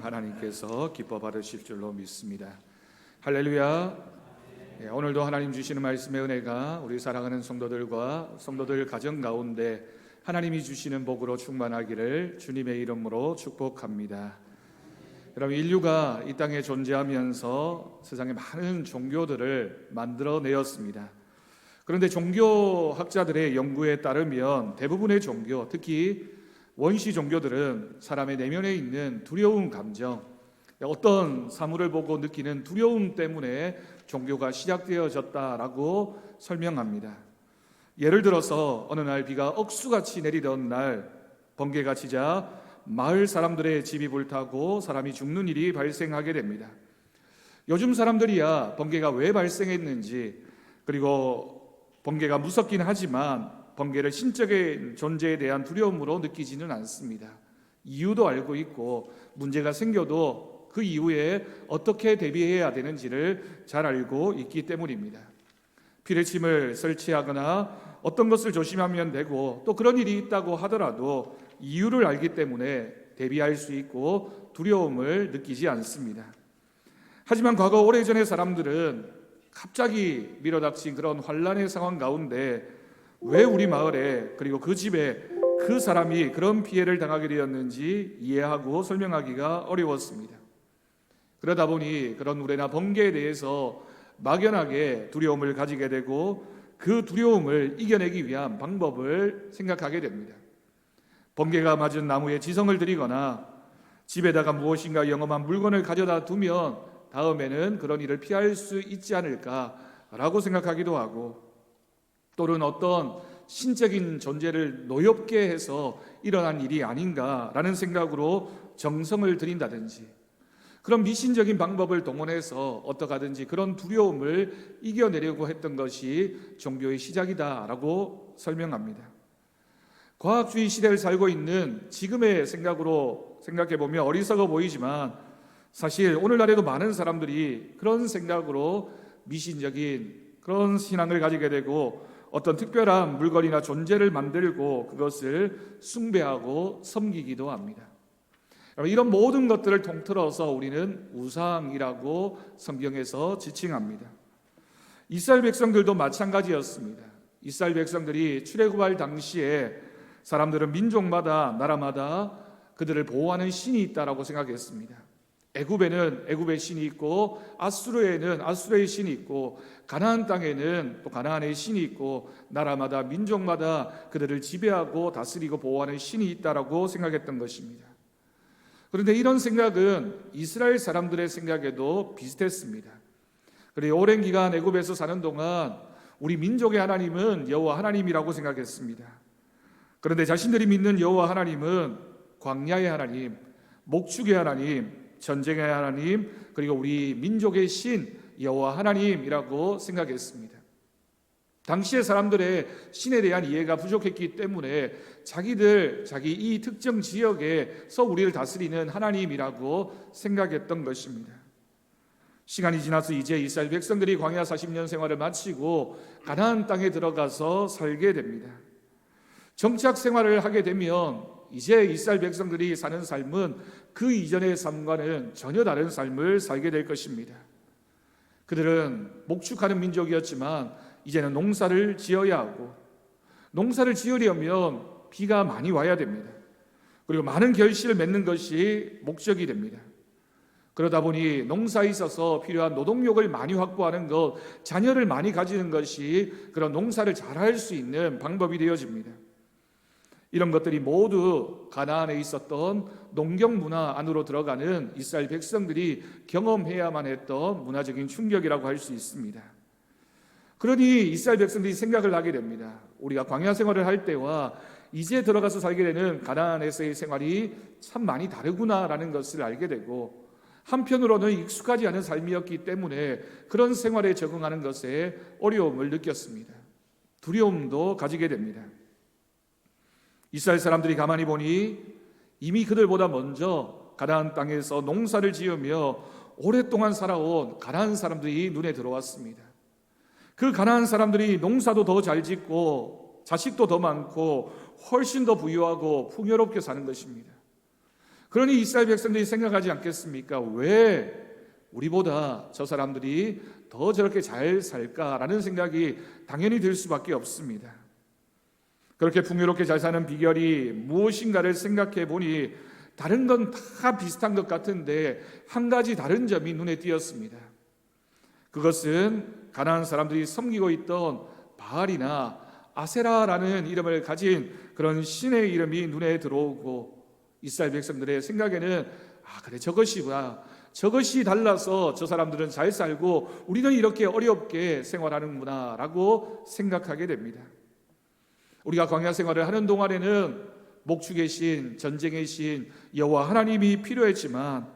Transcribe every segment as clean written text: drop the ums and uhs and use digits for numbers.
하나님께서 기뻐 받으실 줄로 믿습니다. 할렐루야. 오늘도 하나님 주시는 말씀의 은혜가 우리 사랑하는 성도들과 성도들 가정 가운데 하나님이 주시는 복으로 충만하기를 주님의 이름으로 축복합니다. 여러분, 인류가 이 땅에 존재하면서 세상에 많은 종교들을 만들어내었습니다. 그런데 종교학자들의 연구에 따르면 대부분의 종교, 특히 원시 종교들은 사람의 내면에 있는 두려움 감정, 어떤 사물을 보고 느끼는 두려움 때문에 종교가 시작되어졌다라고 설명합니다. 예를 들어서 어느 날 비가 억수같이 내리던 날 번개가 치자 마을 사람들의 집이 불타고 사람이 죽는 일이 발생하게 됩니다. 요즘 사람들이야 번개가 왜 발생했는지, 그리고 번개가 무섭긴 하지만 번개를 신적인 존재에 대한 두려움으로 느끼지는 않습니다. 이유도 알고 있고 문제가 생겨도 그 이후에 어떻게 대비해야 되는지를 잘 알고 있기 때문입니다. 피뢰침을 설치하거나 어떤 것을 조심하면 되고, 또 그런 일이 있다고 하더라도 이유를 알기 때문에 대비할 수 있고 두려움을 느끼지 않습니다. 하지만 과거 오래전의 사람들은 갑자기 밀어닥친 그런 환란의 상황 가운데 왜 우리 마을에, 그리고 그 집에 그 사람이 그런 피해를 당하게 되었는지 이해하고 설명하기가 어려웠습니다. 그러다 보니 그런 우레나 번개에 대해서 막연하게 두려움을 가지게 되고 그 두려움을 이겨내기 위한 방법을 생각하게 됩니다. 번개가 맞은 나무에 지성을 들이거나 집에다가 무엇인가 영험한 물건을 가져다 두면 다음에는 그런 일을 피할 수 있지 않을까라고 생각하기도 하고, 또는 어떤 신적인 존재를 노엽게 해서 일어난 일이 아닌가라는 생각으로 정성을 들인다든지, 그런 미신적인 방법을 동원해서 어떻게 하든지 그런 두려움을 이겨내려고 했던 것이 종교의 시작이다라고 설명합니다. 과학주의 시대를 살고 있는 지금의 생각으로 생각해보면 어리석어 보이지만, 사실 오늘날에도 많은 사람들이 그런 생각으로 미신적인 그런 신앙을 가지게 되고 어떤 특별한 물건이나 존재를 만들고 그것을 숭배하고 섬기기도 합니다. 이런 모든 것들을 통틀어서 우리는 우상이라고 성경에서 지칭합니다. 이스라엘 백성들도 마찬가지였습니다. 이스라엘 백성들이 출애굽할 당시에 사람들은 민족마다 나라마다 그들을 보호하는 신이 있다라고 생각했습니다. 애굽에는 애굽의 신이 있고, 아수르에는 아수르의 신이 있고, 가나안 땅에는 또 가나안의 신이 있고, 나라마다 민족마다 그들을 지배하고 다스리고 보호하는 신이 있다라고 생각했던 것입니다. 그런데 이런 생각은 이스라엘 사람들의 생각에도 비슷했습니다. 그리고 오랜 기간 애굽에서 사는 동안 우리 민족의 하나님은 여호와 하나님이라고 생각했습니다. 그런데 자신들이 믿는 여호와 하나님은 광야의 하나님, 목축의 하나님, 전쟁의 하나님, 그리고 우리 민족의 신 여호와 하나님이라고 생각했습니다. 당시의 사람들의 신에 대한 이해가 부족했기 때문에 자기 이 특정 지역에서 우리를 다스리는 하나님이라고 생각했던 것입니다. 시간이 지나서 이제 이스라엘 백성들이 광야 40년 생활을 마치고 가나안 땅에 들어가서 살게 됩니다. 정착 생활을 하게 되면 이제 이스라엘 백성들이 사는 삶은 그 이전의 삶과는 전혀 다른 삶을 살게 될 것입니다. 그들은 목축하는 민족이었지만 이제는 농사를 지어야 하고, 농사를 지으려면 비가 많이 와야 됩니다. 그리고 많은 결실을 맺는 것이 목적이 됩니다. 그러다 보니 농사에 있어서 필요한 노동력을 많이 확보하는 것, 자녀를 많이 가지는 것이 그런 농사를 잘할 수 있는 방법이 되어집니다. 이런 것들이 모두 가나안에 있었던 농경 문화 안으로 들어가는 이스라엘 백성들이 경험해야만 했던 문화적인 충격이라고 할 수 있습니다. 그러니 이스라엘 백성들이 생각을 하게 됩니다. 우리가 광야 생활을 할 때와 이제 들어가서 살게 되는 가나안에서의 생활이 참 많이 다르구나라는 것을 알게 되고, 한편으로는 익숙하지 않은 삶이었기 때문에 그런 생활에 적응하는 것에 어려움을 느꼈습니다. 두려움도 가지게 됩니다. 이스라엘 사람들이 가만히 보니 이미 그들보다 먼저 가나안 땅에서 농사를 지으며 오랫동안 살아온 가나안 사람들이 눈에 들어왔습니다. 그 가나안 사람들이 농사도 더 잘 짓고 자식도 더 많고 훨씬 더 부유하고 풍요롭게 사는 것입니다. 그러니 이스라엘 백성들이 생각하지 않겠습니까? 왜 우리보다 저 사람들이 더 저렇게 잘 살까라는 생각이 당연히 들 수밖에 없습니다. 그렇게 풍요롭게 잘 사는 비결이 무엇인가를 생각해 보니 다른 건 다 비슷한 것 같은데 한 가지 다른 점이 눈에 띄었습니다. 그것은 가나안 사람들이 섬기고 있던 바알이나 아세라라는 이름을 가진 그런 신의 이름이 눈에 들어오고, 이스라엘 백성들의 생각에는 그래, 저것이구나, 저것이 달라서 저 사람들은 잘 살고 우리는 이렇게 어렵게 생활하는구나 라고 생각하게 됩니다. 우리가 광야 생활을 하는 동안에는 목축의 신, 전쟁의 신 여호와 하나님이 필요했지만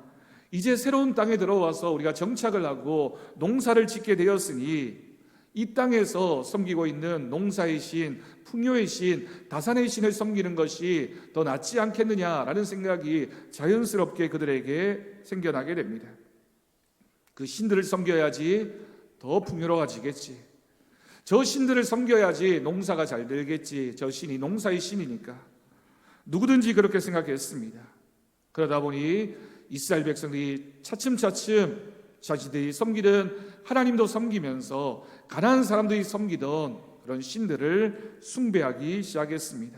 이제 새로운 땅에 들어와서 우리가 정착을 하고 농사를 짓게 되었으니 이 땅에서 섬기고 있는 농사의 신, 풍요의 신, 다산의 신을 섬기는 것이 더 낫지 않겠느냐라는 생각이 자연스럽게 그들에게 생겨나게 됩니다. 그 신들을 섬겨야지 더 풍요로워지겠지, 저 신들을 섬겨야지 농사가 잘 되겠지, 저 신이 농사의 신이니까 누구든지 그렇게 생각했습니다. 그러다 보니 이스라엘 백성들이 차츰차츰 자신들이 섬기던 하나님도 섬기면서 가나안 사람들이 섬기던 그런 신들을 숭배하기 시작했습니다.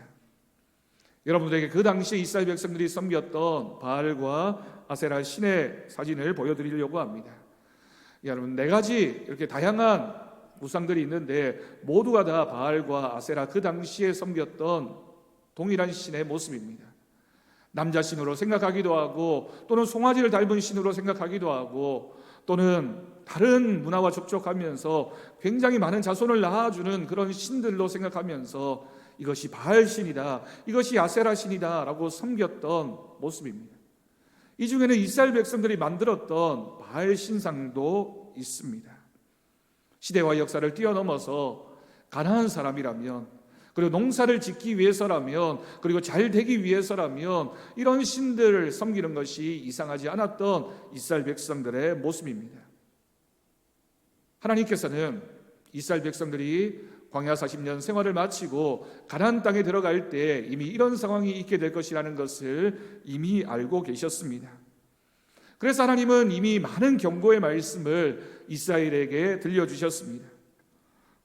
여러분들에게 그 당시에 이스라엘 백성들이 섬겼던 바알과 아세라 신의 사진을 보여드리려고 합니다. 여러분, 4가지 이렇게 다양한 우상들이 있는데 모두가 다 바알과 아세라, 그 당시에 섬겼던 동일한 신의 모습입니다. 남자 신으로 생각하기도 하고, 또는 송아지를 닮은 신으로 생각하기도 하고, 또는 다른 문화와 접촉하면서 굉장히 많은 자손을 낳아주는 그런 신들로 생각하면서 이것이 바알 신이다, 이것이 아세라 신이다 라고 섬겼던 모습입니다. 이 중에는 이스라엘 백성들이 만들었던 바알 신상도 있습니다. 시대와 역사를 뛰어넘어서 가나안 사람이라면, 그리고 농사를 짓기 위해서라면, 그리고 잘 되기 위해서라면 이런 신들을 섬기는 것이 이상하지 않았던 이스라엘 백성들의 모습입니다. 하나님께서는 이스라엘 백성들이 광야 40년 생활을 마치고 가나안 땅에 들어갈 때 이미 이런 상황이 있게 될 것이라는 것을 이미 알고 계셨습니다. 그래서 하나님은 이미 많은 경고의 말씀을 이스라엘에게 들려주셨습니다.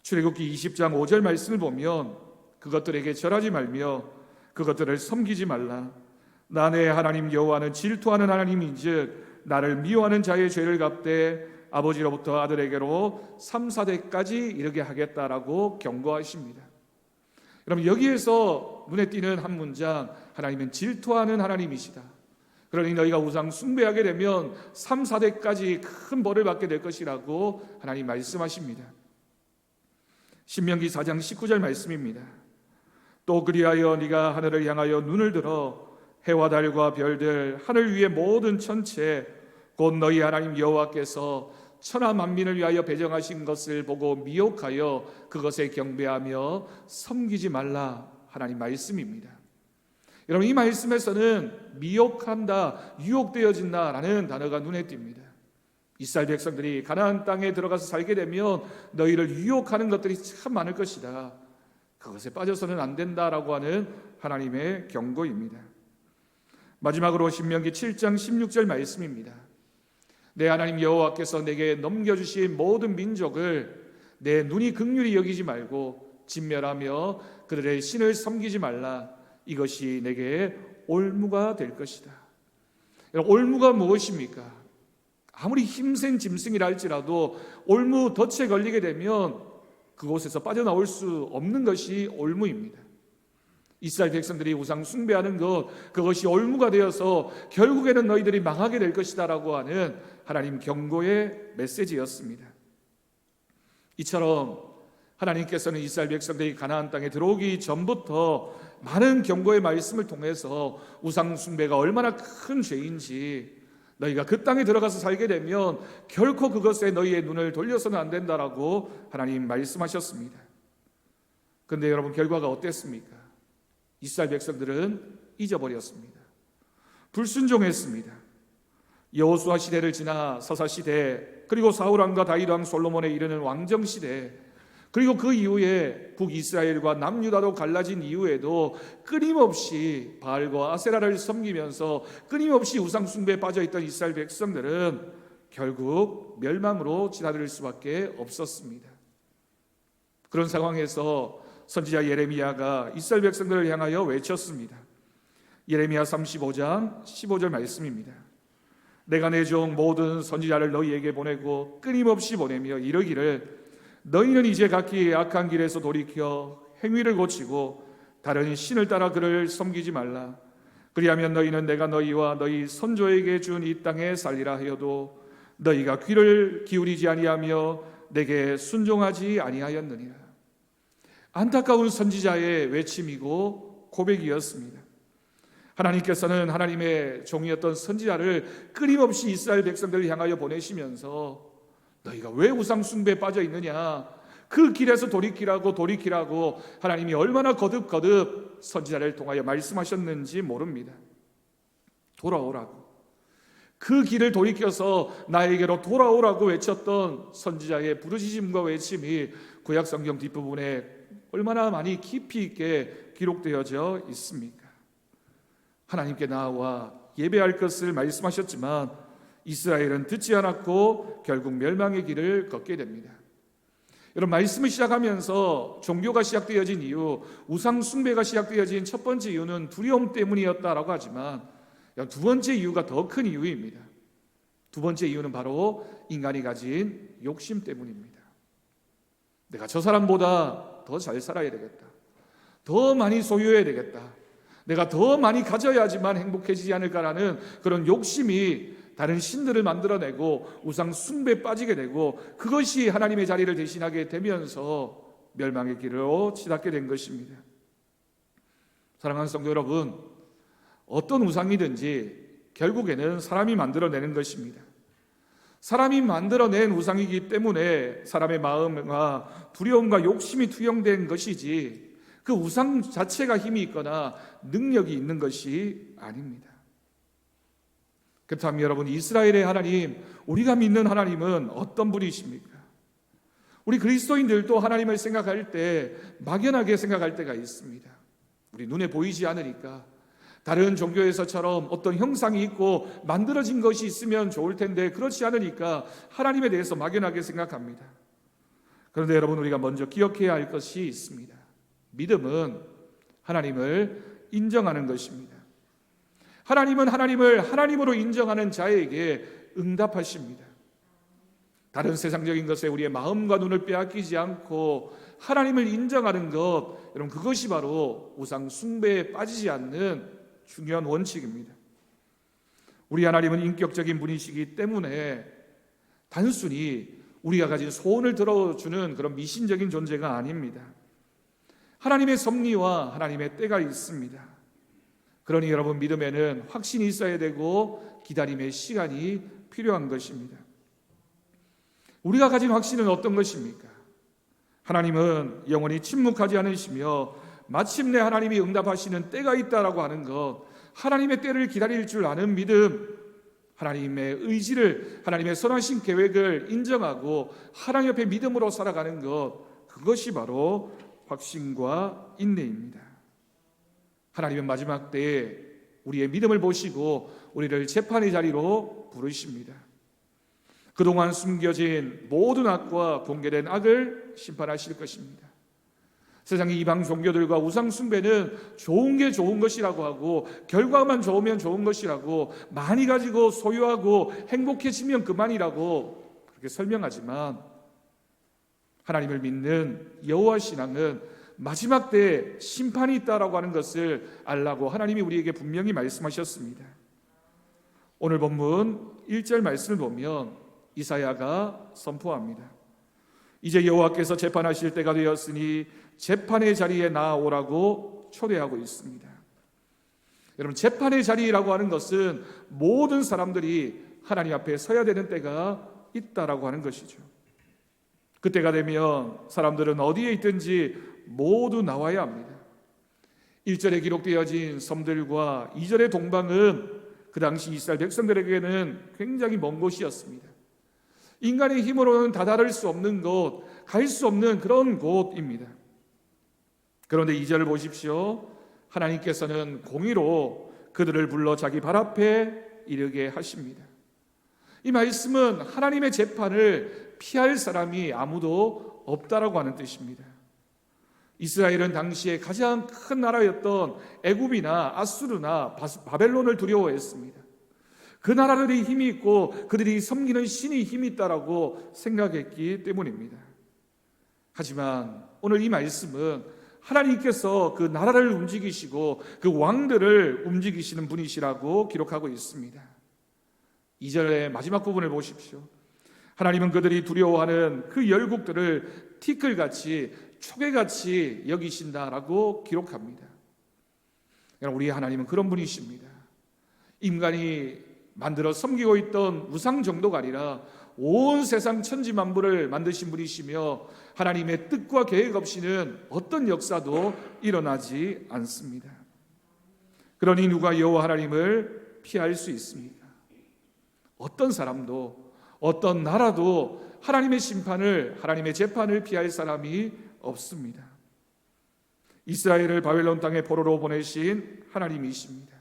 출애굽기 20장 5절 말씀을 보면 그것들에게 절하지 말며 그것들을 섬기지 말라. 나 내 하나님 여호와는 질투하는 하나님인즉 나를 미워하는 자의 죄를 갚되 아버지로부터 아들에게로 3, 4대까지 이르게 하겠다라고 경고하십니다. 여러분, 여기에서 눈에 띄는 한 문장, 하나님은 질투하는 하나님이시다. 그러니 너희가 우상 숭배하게 되면 3, 4대까지 큰 벌을 받게 될 것이라고 하나님 말씀하십니다. 신명기 4장 19절 말씀입니다. 또 그리하여 네가 하늘을 향하여 눈을 들어 해와 달과 별들, 하늘 위의 모든 천체, 곧 너희 하나님 여호와께서 천하 만민을 위하여 배정하신 것을 보고 미혹하여 그것에 경배하며 섬기지 말라, 하나님 말씀입니다. 여러분, 이 말씀에서는 미혹한다, 유혹되어진다라는 단어가 눈에 띕니다. 이스라엘 백성들이 가나안 땅에 들어가서 살게 되면 너희를 유혹하는 것들이 참 많을 것이다, 그것에 빠져서는 안 된다라고 하는 하나님의 경고입니다. 마지막으로 신명기 7장 16절 말씀입니다. 내 하나님 여호와께서 내게 넘겨주신 모든 민족을 내 눈이 긍휼히 여기지 말고 진멸하며 그들의 신을 섬기지 말라. 이것이 내게 올무가 될 것이다. 여러분, 올무가 무엇입니까? 아무리 힘센 짐승이라 할지라도 올무 덫에 걸리게 되면 그곳에서 빠져나올 수 없는 것이 올무입니다. 이스라엘 백성들이 우상 숭배하는 것, 그것이 올무가 되어서 결국에는 너희들이 망하게 될 것이다 라고 하는 하나님 경고의 메시지였습니다. 이처럼 하나님께서는 이스라엘 백성들이 가나안 땅에 들어오기 전부터 많은 경고의 말씀을 통해서 우상 숭배가 얼마나 큰 죄인지, 너희가 그 땅에 들어가서 살게 되면 결코 그것에 너희의 눈을 돌려서는 안 된다라고 하나님 말씀하셨습니다. 그런데 여러분, 결과가 어땠습니까? 이스라엘 백성들은 잊어버렸습니다. 불순종했습니다. 여호수아 시대를 지나 서사 시대, 그리고 사울왕과 다윗왕, 솔로몬에 이르는 왕정 시대, 그리고 그 이후에 북이스라엘과 남유다로 갈라진 이후에도 끊임없이 바알과 아세라를 섬기면서 끊임없이 우상숭배에 빠져있던 이스라엘 백성들은 결국 멸망으로 치달을 수밖에 없었습니다. 그런 상황에서 선지자 예레미야가 이스라엘 백성들을 향하여 외쳤습니다. 예레미야 35장 15절 말씀입니다. 내가 내 종 모든 선지자를 너희에게 보내고 끊임없이 보내며 이르기를 너희는 이제 각기 악한 길에서 돌이켜 행위를 고치고 다른 신을 따라 그를 섬기지 말라. 그리하면 너희는 내가 너희와 너희 선조에게 준 이 땅에 살리라 하여도 너희가 귀를 기울이지 아니하며 내게 순종하지 아니하였느니라. 안타까운 선지자의 외침이고 고백이었습니다. 하나님께서는 하나님의 종이었던 선지자를 끊임없이 이스라엘 백성들을 향하여 보내시면서 너희가 왜 우상 숭배에 빠져 있느냐, 그 길에서 돌이키라고 하나님이 얼마나 거듭 선지자를 통하여 말씀하셨는지 모릅니다. 돌아오라고, 그 길을 돌이켜서 나에게로 돌아오라고 외쳤던 선지자의 부르짖음과 외침이 구약 성경 뒷부분에 얼마나 많이 깊이 있게 기록되어져 있습니까? 하나님께 나와 예배할 것을 말씀하셨지만 이스라엘은 듣지 않았고 결국 멸망의 길을 걷게 됩니다. 여러분, 말씀을 시작하면서 종교가 시작되어진 이유, 우상 숭배가 시작되어진 첫 번째 이유는 두려움 때문이었다라고 하지만 두 번째 이유가 더 큰 이유입니다. 두 번째 이유는 바로 인간이 가진 욕심 때문입니다. 내가 저 사람보다 더 잘 살아야 되겠다, 더 많이 소유해야 되겠다, 내가 더 많이 가져야지만 행복해지지 않을까라는 그런 욕심이 다른 신들을 만들어내고 우상 숭배에 빠지게 되고 그것이 하나님의 자리를 대신하게 되면서 멸망의 길로 치닫게 된 것입니다. 사랑하는 성도 여러분, 어떤 우상이든지 결국에는 사람이 만들어내는 것입니다. 사람이 만들어낸 우상이기 때문에 사람의 마음과 두려움과 욕심이 투영된 것이지 그 우상 자체가 힘이 있거나 능력이 있는 것이 아닙니다. 그렇다면 여러분, 이스라엘의 하나님, 우리가 믿는 하나님은 어떤 분이십니까? 우리 그리스도인들도 하나님을 생각할 때 막연하게 생각할 때가 있습니다. 우리 눈에 보이지 않으니까 다른 종교에서처럼 어떤 형상이 있고 만들어진 것이 있으면 좋을 텐데 그렇지 않으니까 하나님에 대해서 막연하게 생각합니다. 그런데 여러분, 우리가 먼저 기억해야 할 것이 있습니다. 믿음은 하나님을 인정하는 것입니다. 하나님은 하나님을 하나님으로 인정하는 자에게 응답하십니다. 다른 세상적인 것에 우리의 마음과 눈을 빼앗기지 않고 하나님을 인정하는 것, 여러분, 그것이 바로 우상 숭배에 빠지지 않는 중요한 원칙입니다. 우리 하나님은 인격적인 분이시기 때문에 단순히 우리가 가진 소원을 들어주는 그런 미신적인 존재가 아닙니다. 하나님의 섭리와 하나님의 때가 있습니다. 그러니 여러분, 믿음에는 확신이 있어야 되고 기다림의 시간이 필요한 것입니다. 우리가 가진 확신은 어떤 것입니까? 하나님은 영원히 침묵하지 않으시며 마침내 하나님이 응답하시는 때가 있다라고 하는 것, 하나님의 때를 기다릴 줄 아는 믿음, 하나님의 의지를, 하나님의 선하신 계획을 인정하고 하나님 옆에 믿음으로 살아가는 것, 그것이 바로 확신과 인내입니다. 하나님은 마지막 때에 우리의 믿음을 보시고 우리를 재판의 자리로 부르십니다. 그동안 숨겨진 모든 악과 공개된 악을 심판하실 것입니다. 세상의 이방 종교들과 우상 숭배는 좋은 게 좋은 것이라고 하고 결과만 좋으면 좋은 것이라고, 많이 가지고 소유하고 행복해지면 그만이라고 그렇게 설명하지만 하나님을 믿는 여호와 신앙은 마지막 때에 심판이 있다라고 하는 것을 알라고 하나님이 우리에게 분명히 말씀하셨습니다. 오늘 본문 1절 말씀을 보면 이사야가 선포합니다. 이제 여호와께서 재판하실 때가 되었으니 재판의 자리에 나아오라고 초대하고 있습니다. 여러분, 재판의 자리라고 하는 것은 모든 사람들이 하나님 앞에 서야 되는 때가 있다라고 하는 것이죠. 그때가 되면 사람들은 어디에 있든지 모두 나와야 합니다. 1절에 기록되어진 섬들과 2절의 동방은 그 당시 이스라엘 백성들에게는 굉장히 먼 곳이었습니다. 인간의 힘으로는 다다를 수 없는 곳, 갈 수 없는 그런 곳입니다. 그런데 2절을 보십시오. 하나님께서는 공의로 그들을 불러 자기 발 앞에 이르게 하십니다. 이 말씀은 하나님의 재판을 피할 사람이 아무도 없다라고 하는 뜻입니다. 이스라엘은 당시에 가장 큰 나라였던 애굽이나 아수르나 바벨론을 두려워했습니다. 그 나라들이 힘이 있고 그들이 섬기는 신이 힘이 있다라고 생각했기 때문입니다. 하지만 오늘 이 말씀은 하나님께서 그 나라를 움직이시고 그 왕들을 움직이시는 분이시라고 기록하고 있습니다. 2절의 마지막 부분을 보십시오. 하나님은 그들이 두려워하는 그 열국들을 티끌같이 초계같이 여기신다라고 기록합니다. 우리 하나님은 그런 분이십니다. 인간이 만들어 섬기고 있던 우상 정도가 아니라 온 세상 천지만물을 만드신 분이시며 하나님의 뜻과 계획 없이는 어떤 역사도 일어나지 않습니다. 그러니 누가 여호와 하나님을 피할 수 있습니까? 어떤 사람도 어떤 나라도 하나님의 심판을, 하나님의 재판을 피할 사람이 없습니다. 이스라엘을 바벨론 땅에 포로로 보내신 하나님이십니다.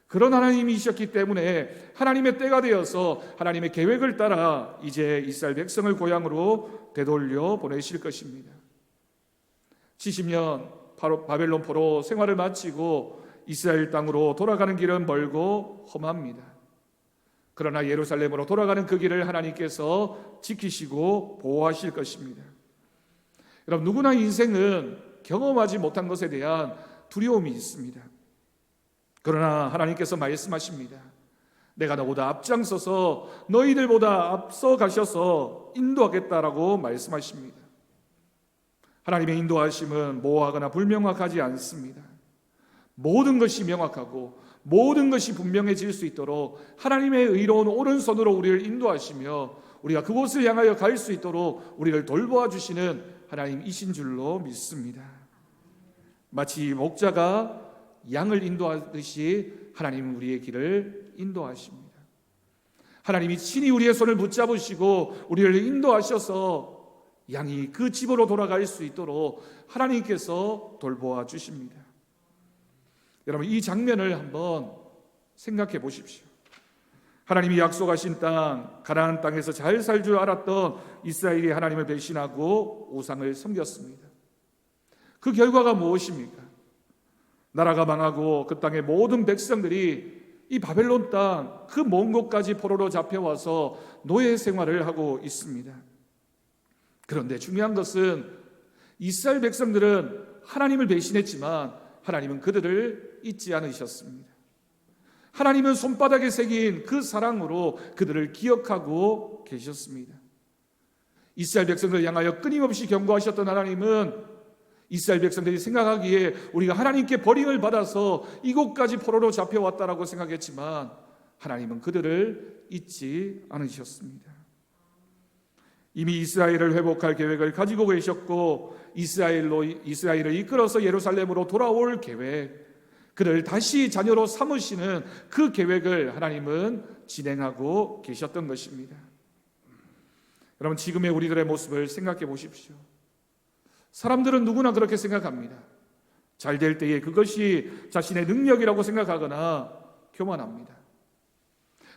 그런 하나님이셨기 때문에 하나님의 때가 되어서 하나님의 계획을 따라 이제 이스라엘 백성을 고향으로 되돌려 보내실 것입니다. 70년 바벨론 포로 생활을 마치고 이스라엘 땅으로 돌아가는 길은 멀고 험합니다. 그러나 예루살렘으로 돌아가는 그 길을 하나님께서 지키시고 보호하실 것입니다. 여러분, 누구나 인생은 경험하지 못한 것에 대한 두려움이 있습니다. 그러나 하나님께서 말씀하십니다. 내가 너보다 앞장서서 너희들보다 앞서 가셔서 인도하겠다라고 말씀하십니다. 하나님의 인도하심은 모호하거나 불명확하지 않습니다. 모든 것이 명확하고 모든 것이 분명해질 수 있도록 하나님의 의로운 오른손으로 우리를 인도하시며 우리가 그곳을 향하여 갈 수 있도록 우리를 돌보아 주시는 하나님이신 줄로 믿습니다. 마치 목자가 양을 인도하듯이 하나님은 우리의 길을 인도하십니다. 하나님이 친히 우리의 손을 붙잡으시고 우리를 인도하셔서 양이 그 집으로 돌아갈 수 있도록 하나님께서 돌보아 주십니다. 여러분, 이 장면을 한번 생각해 보십시오. 하나님이 약속하신 땅, 가나안 땅에서 잘 살 줄 알았던 이스라엘이 하나님을 배신하고 우상을 섬겼습니다. 그 결과가 무엇입니까? 나라가 망하고 그 땅의 모든 백성들이 이 바벨론 땅 그 먼 곳까지 포로로 잡혀와서 노예 생활을 하고 있습니다. 그런데 중요한 것은 이스라엘 백성들은 하나님을 배신했지만 하나님은 그들을 잊지 않으셨습니다. 하나님은 손바닥에 새긴 그 사랑으로 그들을 기억하고 계셨습니다. 이스라엘 백성들을 향하여 끊임없이 경고하셨던 하나님은 이스라엘 백성들이 생각하기에 우리가 하나님께 버림을 받아서 이곳까지 포로로 잡혀왔다라고 생각했지만 하나님은 그들을 잊지 않으셨습니다. 이미 이스라엘을 회복할 계획을 가지고 계셨고 이스라엘을 이끌어서 예루살렘으로 돌아올 계획, 그를 다시 자녀로 삼으시는 그 계획을 하나님은 진행하고 계셨던 것입니다. 여러분, 지금의 우리들의 모습을 생각해 보십시오. 사람들은 누구나 그렇게 생각합니다. 잘 될 때에 그것이 자신의 능력이라고 생각하거나 교만합니다.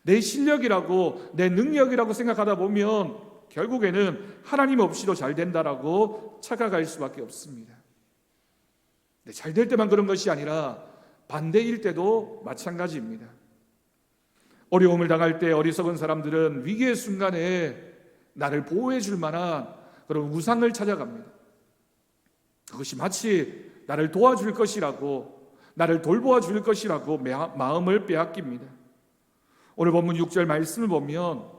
내 실력이라고, 내 능력이라고 생각하다 보면 결국에는 하나님 없이도 잘 된다라고 착각할 수밖에 없습니다. 잘 될 때만 그런 것이 아니라 반대일 때도 마찬가지입니다. 어려움을 당할 때 어리석은 사람들은 위기의 순간에 나를 보호해 줄 만한 그런 우상을 찾아갑니다. 그것이 마치 나를 도와줄 것이라고, 나를 돌보아 줄 것이라고 마음을 빼앗깁니다. 오늘 본문 6절 말씀을 보면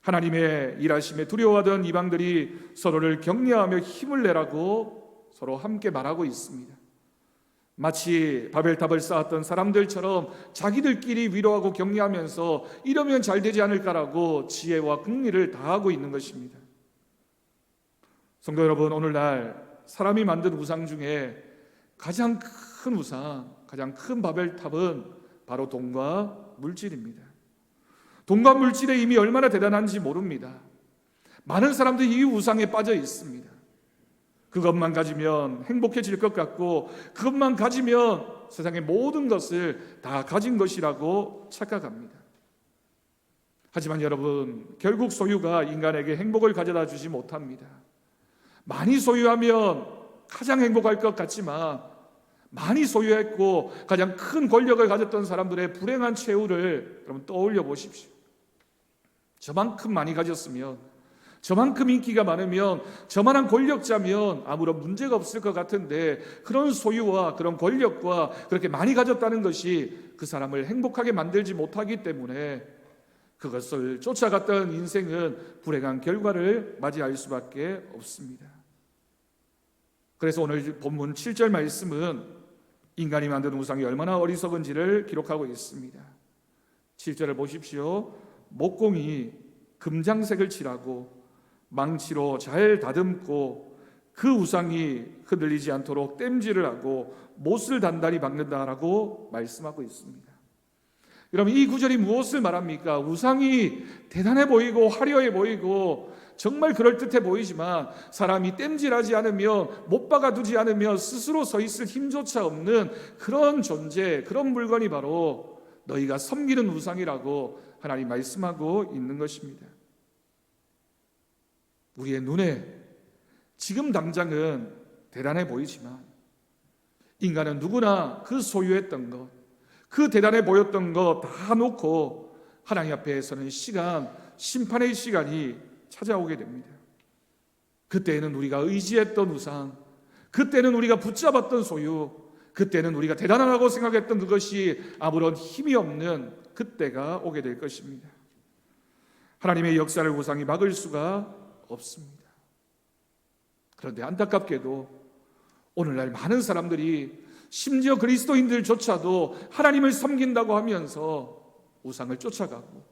하나님의 일하심에 두려워하던 이방들이 서로를 격려하며 힘을 내라고 서로 함께 말하고 있습니다. 마치 바벨탑을 쌓았던 사람들처럼 자기들끼리 위로하고 격려하면서 이러면 잘 되지 않을까라고 지혜와 긍휼을 다하고 있는 것입니다. 성도 여러분, 오늘날 사람이 만든 우상 중에 가장 큰 우상, 가장 큰 바벨탑은 바로 돈과 물질입니다. 돈과 물질의 힘이 얼마나 대단한지 모릅니다. 많은 사람들이 이 우상에 빠져 있습니다. 그것만 가지면 행복해질 것 같고, 그것만 가지면 세상의 모든 것을 다 가진 것이라고 착각합니다. 하지만 여러분, 결국 소유가 인간에게 행복을 가져다 주지 못합니다. 많이 소유하면 가장 행복할 것 같지만, 많이 소유했고 가장 큰 권력을 가졌던 사람들의 불행한 최후를 여러분 떠올려 보십시오. 저만큼 많이 가졌으면, 저만큼 인기가 많으면, 저만한 권력자면 아무런 문제가 없을 것 같은데, 그런 소유와 그런 권력과 그렇게 많이 가졌다는 것이 그 사람을 행복하게 만들지 못하기 때문에 그것을 쫓아갔던 인생은 불행한 결과를 맞이할 수밖에 없습니다. 그래서 오늘 본문 7절 말씀은 인간이 만든 우상이 얼마나 어리석은지를 기록하고 있습니다. 7절을 보십시오. 목공이 금장색을 칠하고 망치로 잘 다듬고 그 우상이 흔들리지 않도록 땜질을 하고 못을 단단히 박는다라고 말씀하고 있습니다. 여러분, 이 구절이 무엇을 말합니까? 우상이 대단해 보이고 화려해 보이고 정말 그럴듯해 보이지만 사람이 땜질하지 않으면, 못 박아두지 않으면 스스로 서 있을 힘조차 없는 그런 존재, 그런 물건이 바로 너희가 섬기는 우상이라고 하나님 말씀하고 있는 것입니다. 우리의 눈에 지금 당장은 대단해 보이지만 인간은 누구나 그 소유했던 것, 그 대단해 보였던 거 다 놓고 하나님 앞에 서는 시간, 심판의 시간이 찾아오게 됩니다. 그때는 우리가 의지했던 우상, 그때는 우리가 붙잡았던 소유, 그때는 우리가 대단하다고 생각했던 그것이 아무런 힘이 없는 그때가 오게 될 것입니다. 하나님의 역사를 우상이 막을 수가 없습니다. 그런데 안타깝게도 오늘날 많은 사람들이, 심지어 그리스도인들조차도 하나님을 섬긴다고 하면서 우상을 쫓아가고,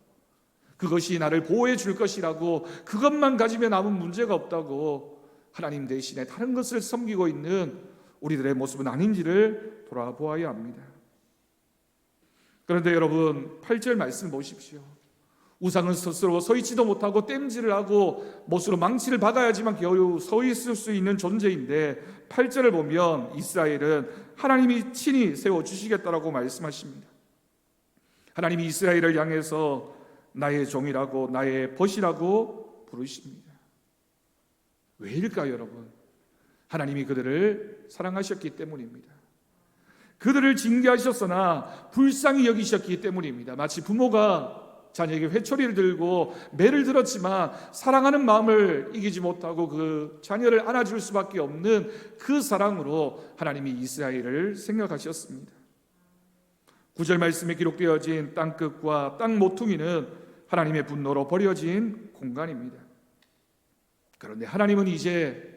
그것이 나를 보호해 줄 것이라고, 그것만 가지면 아무 문제가 없다고 하나님 대신에 다른 것을 섬기고 있는 우리들의 모습은 아닌지를 돌아보아야 합니다. 그런데 여러분, 8절 말씀 보십시오. 우상은 스스로 서 있지도 못하고 땜질을 하고 못으로 망치를 박아야지만 겨우 서 있을 수 있는 존재인데, 8절을 보면 이스라엘은 하나님이 친히 세워주시겠다라고 말씀하십니다. 하나님이 이스라엘을 향해서 나의 종이라고, 나의 벗이라고 부르십니다. 왜일까요, 여러분? 하나님이 그들을 사랑하셨기 때문입니다. 그들을 징계하셨으나 불쌍히 여기셨기 때문입니다. 마치 부모가 자녀에게 회초리를 들고 매를 들었지만 사랑하는 마음을 이기지 못하고 그 자녀를 안아줄 수밖에 없는 그 사랑으로 하나님이 이스라엘을 생각하셨습니다. 9절 말씀에 기록되어진 땅끝과 땅 모퉁이는 하나님의 분노로 버려진 공간입니다. 그런데 하나님은 이제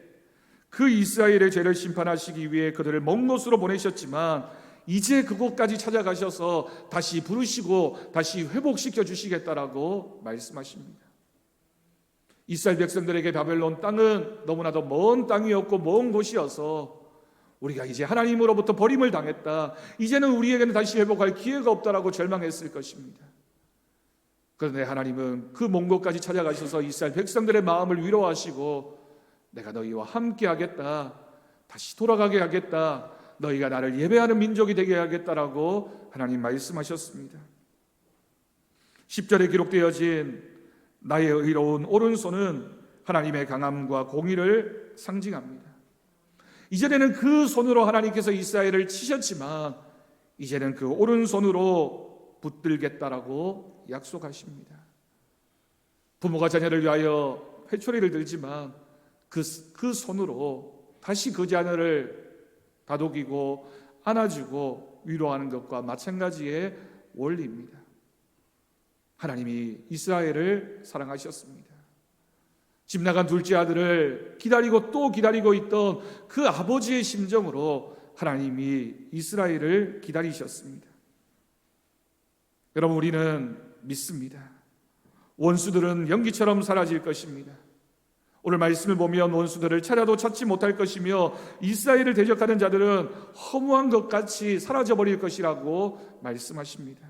그 이스라엘의 죄를 심판하시기 위해 그들을 먼 곳으로 보내셨지만 이제 그곳까지 찾아가셔서 다시 부르시고 다시 회복시켜 주시겠다라고 말씀하십니다. 이스라엘 백성들에게 바벨론 땅은 너무나도 먼 땅이었고 먼 곳이어서 우리가 이제 하나님으로부터 버림을 당했다, 이제는 우리에게는 다시 회복할 기회가 없다라고 절망했을 것입니다. 그런데 하나님은 그 먼 곳까지 찾아가셔서 이스라엘 백성들의 마음을 위로하시고, 내가 너희와 함께 하겠다, 다시 돌아가게 하겠다, 너희가 나를 예배하는 민족이 되게 하겠다라고 하나님 말씀하셨습니다. 10절에 기록되어진 나의 의로운 오른손은 하나님의 강함과 공의를 상징합니다. 이전에는 그 손으로 하나님께서 이스라엘을 치셨지만 이제는 그 오른손으로 붙들겠다라고 약속하십니다. 부모가 자녀를 위하여 회초리를 들지만 그 손으로 다시 그 자녀를 다독이고 안아주고 위로하는 것과 마찬가지의 원리입니다. 하나님이 이스라엘을 사랑하셨습니다. 집 나간 둘째 아들을 기다리고 또 기다리고 있던 그 아버지의 심정으로 하나님이 이스라엘을 기다리셨습니다. 여러분, 우리는 믿습니다. 원수들은 연기처럼 사라질 것입니다. 오늘 말씀을 보면 원수들을 찾아도 찾지 못할 것이며 이스라엘을 대적하는 자들은 허무한 것 같이 사라져버릴 것이라고 말씀하십니다.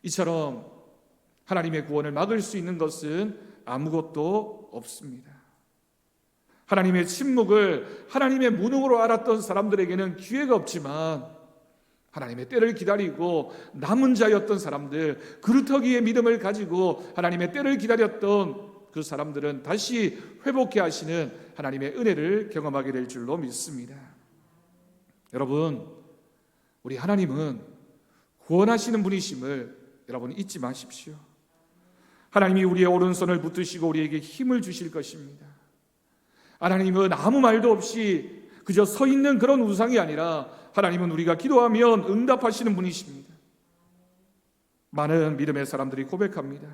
이처럼 하나님의 구원을 막을 수 있는 것은 아무것도 없습니다. 하나님의 침묵을 하나님의 무능으로 알았던 사람들에게는 기회가 없지만, 하나님의 때를 기다리고 남은 자였던 사람들, 그루터기의 믿음을 가지고 하나님의 때를 기다렸던 그 사람들은 다시 회복해 하시는 하나님의 은혜를 경험하게 될 줄로 믿습니다. 여러분, 우리 하나님은 구원하시는 분이심을 여러분 잊지 마십시오. 하나님이 우리의 오른손을 붙드시고 우리에게 힘을 주실 것입니다. 하나님은 아무 말도 없이 그저 서 있는 그런 우상이 아니라, 하나님은 우리가 기도하면 응답하시는 분이십니다. 많은 믿음의 사람들이 고백합니다.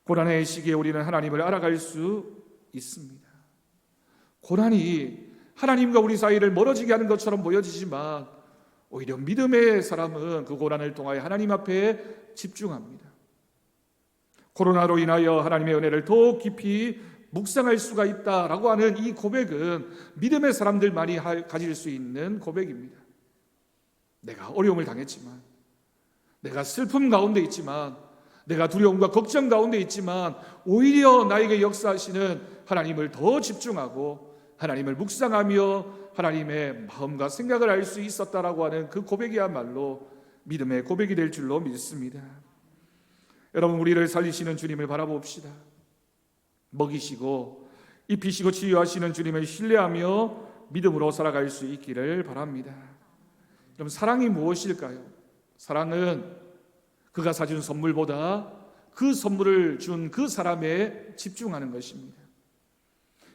고난의 시기에 우리는 하나님을 알아갈 수 있습니다. 고난이 하나님과 우리 사이를 멀어지게 하는 것처럼 보여지지만, 오히려 믿음의 사람은 그 고난을 통하여 하나님 앞에 집중합니다. 코로나로 인하여 하나님의 은혜를 더 깊이 묵상할 수가 있다라고 하는 이 고백은 믿음의 사람들만이 가질 수 있는 고백입니다. 내가 어려움을 당했지만, 내가 슬픔 가운데 있지만, 내가 두려움과 걱정 가운데 있지만, 오히려 나에게 역사하시는 하나님을 더 집중하고 하나님을 묵상하며 하나님의 마음과 생각을 알 수 있었다라고 하는 그 고백이야말로 믿음의 고백이 될 줄로 믿습니다. 여러분, 우리를 살리시는 주님을 바라봅시다. 먹이시고 입히시고 치유하시는 주님을 신뢰하며 믿음으로 살아갈 수 있기를 바랍니다. 그럼 사랑이 무엇일까요? 사랑은 그가 사준 선물보다 그 선물을 준 그 사람에 집중하는 것입니다.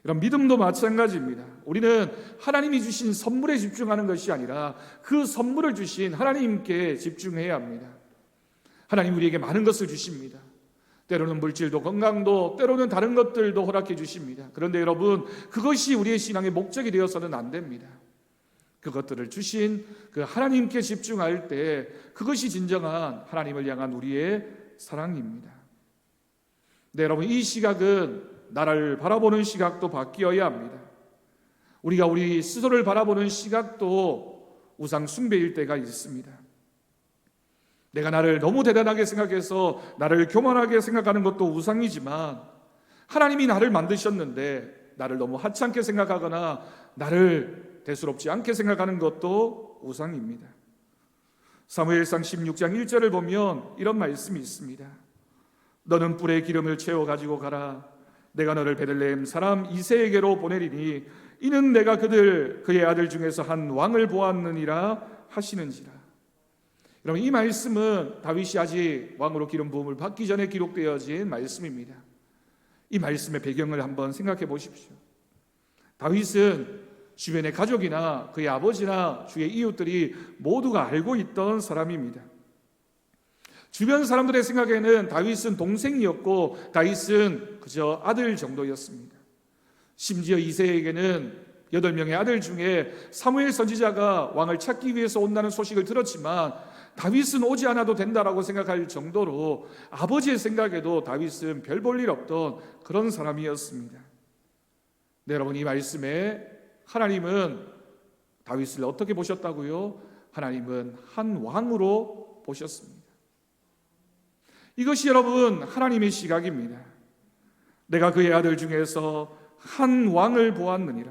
그럼 믿음도 마찬가지입니다. 우리는 하나님이 주신 선물에 집중하는 것이 아니라 그 선물을 주신 하나님께 집중해야 합니다. 하나님 우리에게 많은 것을 주십니다. 때로는 물질도 건강도, 때로는 다른 것들도 허락해 주십니다. 그런데 여러분, 그것이 우리의 신앙의 목적이 되어서는 안 됩니다. 그것들을 주신 그 하나님께 집중할 때 그것이 진정한 하나님을 향한 우리의 사랑입니다. 네, 여러분, 이 시각은 나를 바라보는 시각도 바뀌어야 합니다. 우리가 우리 스스로를 바라보는 시각도 우상 숭배일 때가 있습니다. 내가 나를 너무 대단하게 생각해서 나를 교만하게 생각하는 것도 우상이지만, 하나님이 나를 만드셨는데 나를 너무 하찮게 생각하거나 나를 대수롭지 않게 생각하는 것도 우상입니다. 사무엘상 16장 1절을 보면 이런 말씀이 있습니다. 너는 뿔에 기름을 채워 가지고 가라. 내가 너를 베들레헴 사람 이새에게로 보내리니 이는 내가 그의 아들 중에서 한 왕을 보았느니라 하시는지라. 여러분, 이 말씀은 다윗이 아직 왕으로 기름 부음을 받기 전에 기록되어진 말씀입니다. 이 말씀의 배경을 한번 생각해 보십시오. 다윗은 주변의 가족이나 그의 아버지나 주의 이웃들이 모두가 알고 있던 사람입니다. 주변 사람들의 생각에는 다윗은 동생이었고 다윗은 그저 아들 정도였습니다. 심지어 이새에게는 8명의 아들 중에 사무엘 선지자가 왕을 찾기 위해서 온다는 소식을 들었지만 다윗은 오지 않아도 된다라고 생각할 정도로 아버지의 생각에도 다윗은 별 볼 일 없던 그런 사람이었습니다. 네, 여러분, 이 말씀에 하나님은 다윗을 어떻게 보셨다고요? 하나님은 한 왕으로 보셨습니다. 이것이 여러분 하나님의 시각입니다. 내가 그의 아들 중에서 한 왕을 보았느니라.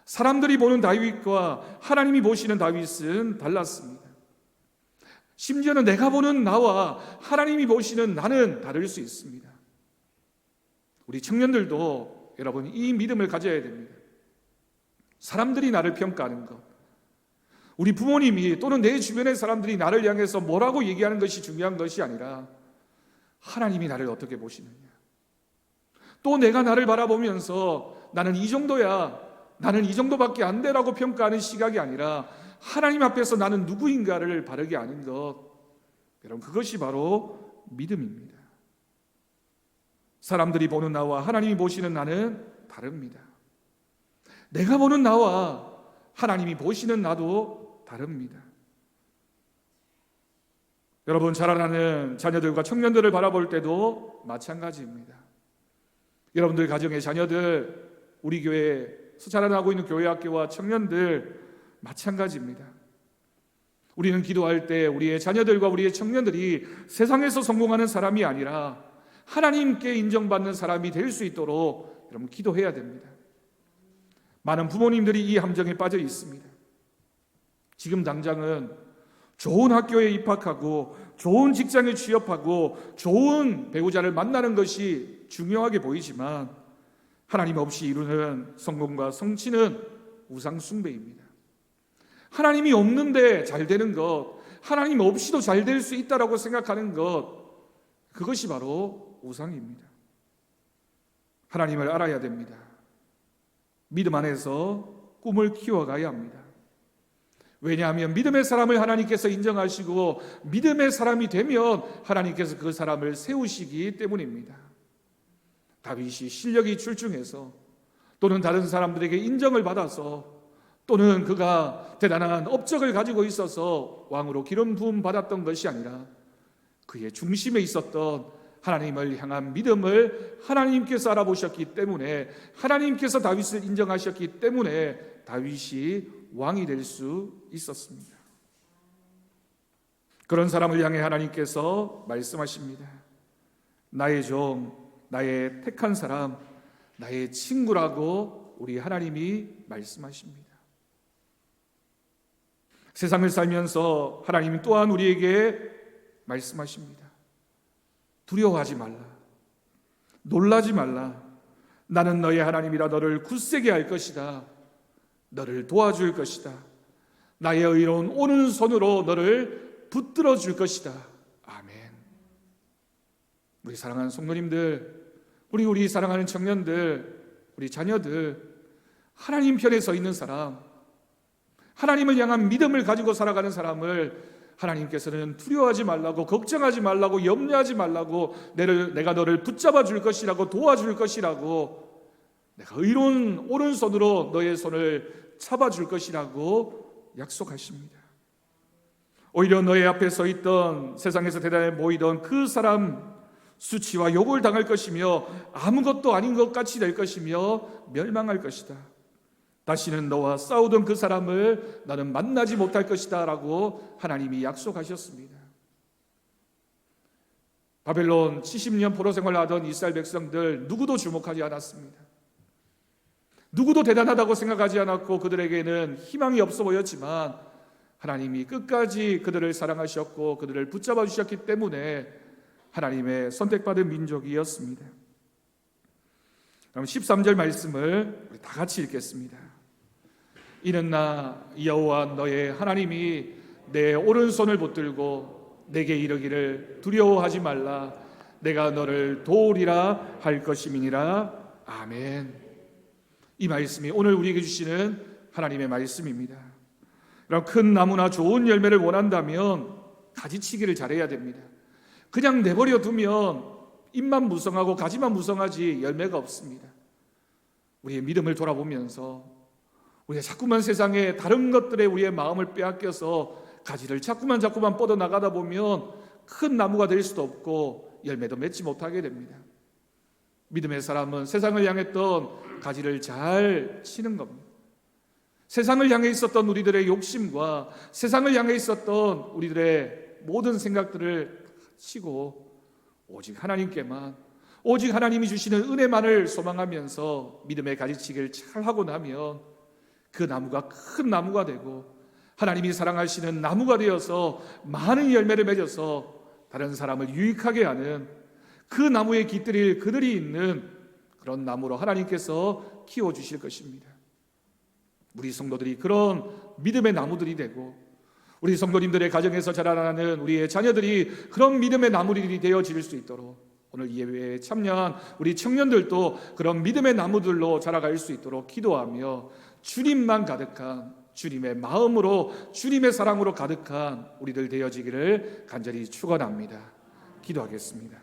사람들이 보는 다윗과 하나님이 보시는 다윗은 달랐습니다. 심지어는 내가 보는 나와 하나님이 보시는 나는 다를 수 있습니다. 우리 청년들도 여러분 이 믿음을 가져야 됩니다. 사람들이 나를 평가하는 것, 우리 부모님이 또는 내 주변의 사람들이 나를 향해서 뭐라고 얘기하는 것이 중요한 것이 아니라 하나님이 나를 어떻게 보시느냐, 또 내가 나를 바라보면서 나는 이 정도야, 나는 이 정도밖에 안 돼라고 평가하는 시각이 아니라 하나님 앞에서 나는 누구인가를 바르게 아는 것, 여러분 그것이 바로 믿음입니다. 사람들이 보는 나와 하나님이 보시는 나는 다릅니다. 내가 보는 나와 하나님이 보시는 나도 다릅니다. 여러분, 자라나는 자녀들과 청년들을 바라볼 때도 마찬가지입니다. 여러분들 가정의 자녀들, 우리 교회에서 자라나고 있는 교회 학교와 청년들 마찬가지입니다. 우리는 기도할 때 우리의 자녀들과 우리의 청년들이 세상에서 성공하는 사람이 아니라 하나님께 인정받는 사람이 될 수 있도록 여러분 기도해야 됩니다. 많은 부모님들이 이 함정에 빠져 있습니다. 지금 당장은 좋은 학교에 입학하고 좋은 직장에 취업하고 좋은 배우자를 만나는 것이 중요하게 보이지만 하나님 없이 이루는 성공과 성취는 우상 숭배입니다. 하나님이 없는데 잘 되는 것, 하나님 없이도 잘 될 수 있다라고 생각하는 것, 그것이 바로 우상입니다. 하나님을 알아야 됩니다. 믿음 안에서 꿈을 키워가야 합니다. 왜냐하면 믿음의 사람을 하나님께서 인정하시고 믿음의 사람이 되면 하나님께서 그 사람을 세우시기 때문입니다. 다윗이 실력이 출중해서 또는 다른 사람들에게 인정을 받아서 또는 그가 대단한 업적을 가지고 있어서 왕으로 기름 부음 받았던 것이 아니라 그의 중심에 있었던 하나님을 향한 믿음을 하나님께서 알아보셨기 때문에 하나님께서 다윗을 인정하셨기 때문에 다윗이 왕이 될 수 있었습니다. 그런 사람을 향해 하나님께서 말씀하십니다. 나의 종, 나의 택한 사람, 나의 친구라고 우리 하나님이 말씀하십니다. 세상을 살면서 하나님 또한 우리에게 말씀하십니다. 두려워하지 말라. 놀라지 말라. 나는 너의 하나님이라 너를 굳세게 할 것이다. 너를 도와줄 것이다. 나의 의로운 오른손으로 너를 붙들어 줄 것이다. 아멘. 우리 사랑하는 성도님들, 우리 사랑하는 청년들, 우리 자녀들, 하나님 편에 서 있는 사람, 하나님을 향한 믿음을 가지고 살아가는 사람을 하나님께서는 두려워하지 말라고, 걱정하지 말라고, 염려하지 말라고, 내가 너를 붙잡아 줄 것이라고, 도와줄 것이라고, 내가 의로운 오른손으로 너의 손을 잡아줄 것이라고 약속하십니다. 오히려 너의 앞에 서 있던, 세상에서 대단히 모이던 그 사람 수치와 욕을 당할 것이며 아무것도 아닌 것 같이 될 것이며 멸망할 것이다. 다시는 너와 싸우던 그 사람을 나는 만나지 못할 것이다 라고 하나님이 약속하셨습니다. 바벨론 70년 포로 생활하던 이스라엘 백성들 누구도 주목하지 않았습니다. 누구도 대단하다고 생각하지 않았고 그들에게는 희망이 없어 보였지만 하나님이 끝까지 그들을 사랑하셨고 그들을 붙잡아 주셨기 때문에 하나님의 선택받은 민족이었습니다. 그럼 13절 말씀을 우리 다 같이 읽겠습니다. 이는 나 여호와 너의 하나님이 내 오른손을 붙들고 내게 이르기를 두려워하지 말라. 내가 너를 도우리라 할 것임이니라. 아멘. 이 말씀이 오늘 우리에게 주시는 하나님의 말씀입니다. 그럼 큰 나무나 좋은 열매를 원한다면 가지치기를 잘해야 됩니다. 그냥 내버려 두면 잎만 무성하고 가지만 무성하지 열매가 없습니다. 우리의 믿음을 돌아보면서 우리가 자꾸만 세상에 다른 것들에 우리의 마음을 빼앗겨서 가지를 자꾸만 뻗어나가다 보면 큰 나무가 될 수도 없고 열매도 맺지 못하게 됩니다. 믿음의 사람은 세상을 향했던 가지를 잘 치는 겁니다. 세상을 향해 있었던 우리들의 욕심과 세상을 향해 있었던 우리들의 모든 생각들을 치고 오직 하나님께만, 오직 하나님이 주시는 은혜만을 소망하면서 믿음의 가지치기를 잘 하고 나면 그 나무가 큰 나무가 되고 하나님이 사랑하시는 나무가 되어서 많은 열매를 맺어서 다른 사람을 유익하게 하는 그 나무에 깃들일 그들이 있는 그런 나무로 하나님께서 키워주실 것입니다. 우리 성도들이 그런 믿음의 나무들이 되고 우리 성도님들의 가정에서 자라나는 우리의 자녀들이 그런 믿음의 나무들이 되어질 수 있도록 오늘 예배에 참여한 우리 청년들도 그런 믿음의 나무들로 자라갈 수 있도록 기도하며 주님만 가득한 주님의 마음으로 주님의 사랑으로 가득한 우리들 되어지기를 간절히 축원합니다. 기도하겠습니다.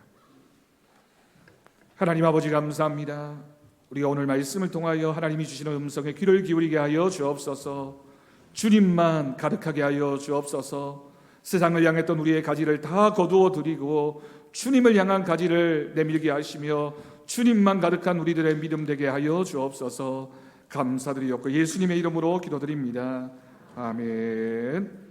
하나님 아버지 감사합니다. 우리가 오늘 말씀을 통하여 하나님이 주시는 음성에 귀를 기울이게 하여 주옵소서. 주님만 가득하게 하여 주옵소서. 세상을 향했던 우리의 가지를 다 거두어 드리고 주님을 향한 가지를 내밀게 하시며 주님만 가득한 우리들의 믿음 되게 하여 주옵소서. 감사드리옵고 예수님의 이름으로 기도드립니다. 아멘.